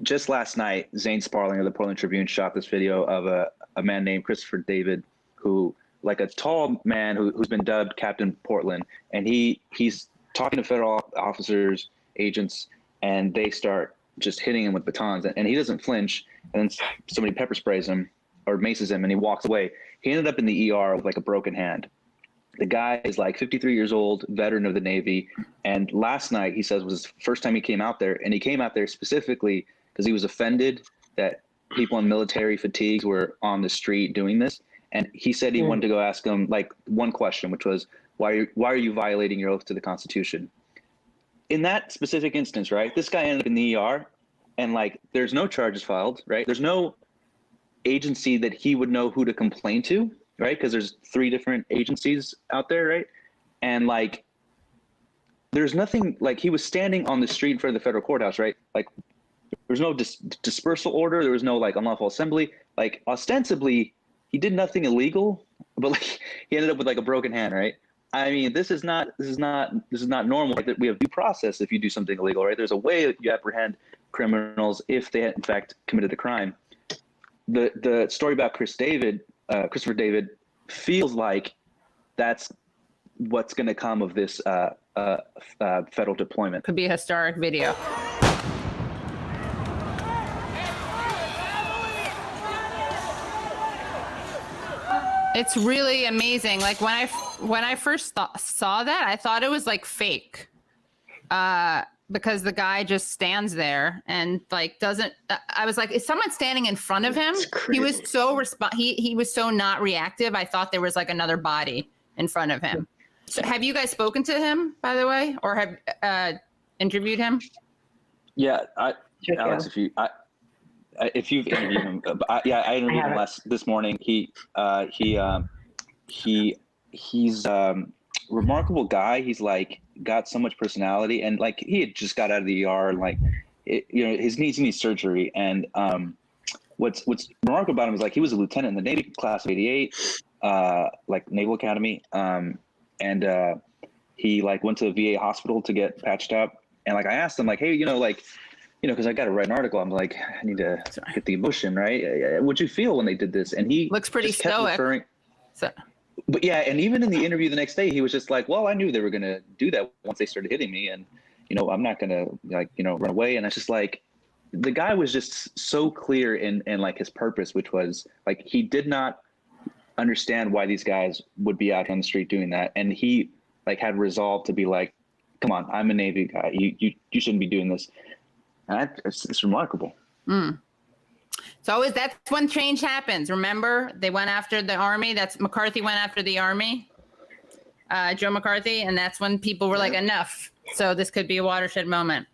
just last night, Zane Sparling of the Portland Tribune shot this video of a man named Christopher David, who, like a tall man who's been dubbed Captain Portland, and he's talking to federal officers, agents, and they start just hitting him with batons, and he doesn't flinch, and then somebody pepper sprays him or maces him, and he walks away. He ended up in the ER with like a broken hand. The guy is like 53 years old, veteran of the Navy, and last night, he says, was his first time he came out there, and he came out there specifically because he was offended that people in military fatigues were on the street doing this, and he said he wanted to go ask them like one question, which was, why are you violating your oath to the Constitution? In that specific instance, right, this guy ended up in the ER, and like there's no charges filed, right? There's no agency that he would know who to complain to, right? Because there's 3 different agencies out there, right? And like there's nothing, like he was standing on the street in front of the federal courthouse, right? Like there's no dispersal order, there was no like unlawful assembly. Like ostensibly he did nothing illegal, but like he ended up with like a broken hand, right? I mean, this is not normal. Like, we have due process if you do something illegal, right? There's a way that you apprehend criminals if they had in fact committed a crime. The story about Christopher David, feels like that's what's going to come of this federal deployment. Could be a historic video. It's really amazing. Like when I first saw that, I thought it was like fake, because the guy just stands there and like doesn't. I was like, is someone standing in front of him? He was so he was so not reactive. I thought there was like another body in front of him. So have you guys spoken to him, by the way, or have interviewed him? Yeah, Alex, if you've interviewed him, I interviewed him this morning. He's remarkable guy. He's like got so much personality, and like he had just got out of the ER, and like his knees need surgery. And what's remarkable about him is like he was a lieutenant in the Navy class of '88, like Naval Academy, and he like went to the VA hospital to get patched up. And like I asked him like, hey, because I got to write an article. I'm like, I need to get the emotion, right? What'd you feel when they did this? And he looks pretty stoic. But yeah, and even in the interview the next day, he was just like, well, I knew they were going to do that once they started hitting me. And, I'm not going to run away. And it's just like, the guy was just so clear in like his purpose, which was like, he did not understand why these guys would be out on the street doing that. And he like had resolve to be like, come on, I'm a Navy guy. You shouldn't be doing this. And it's remarkable. So that's when change happens. Remember, they went after the Army. McCarthy went after the Army, Joe McCarthy, and that's when people were like, enough. So this could be a watershed moment.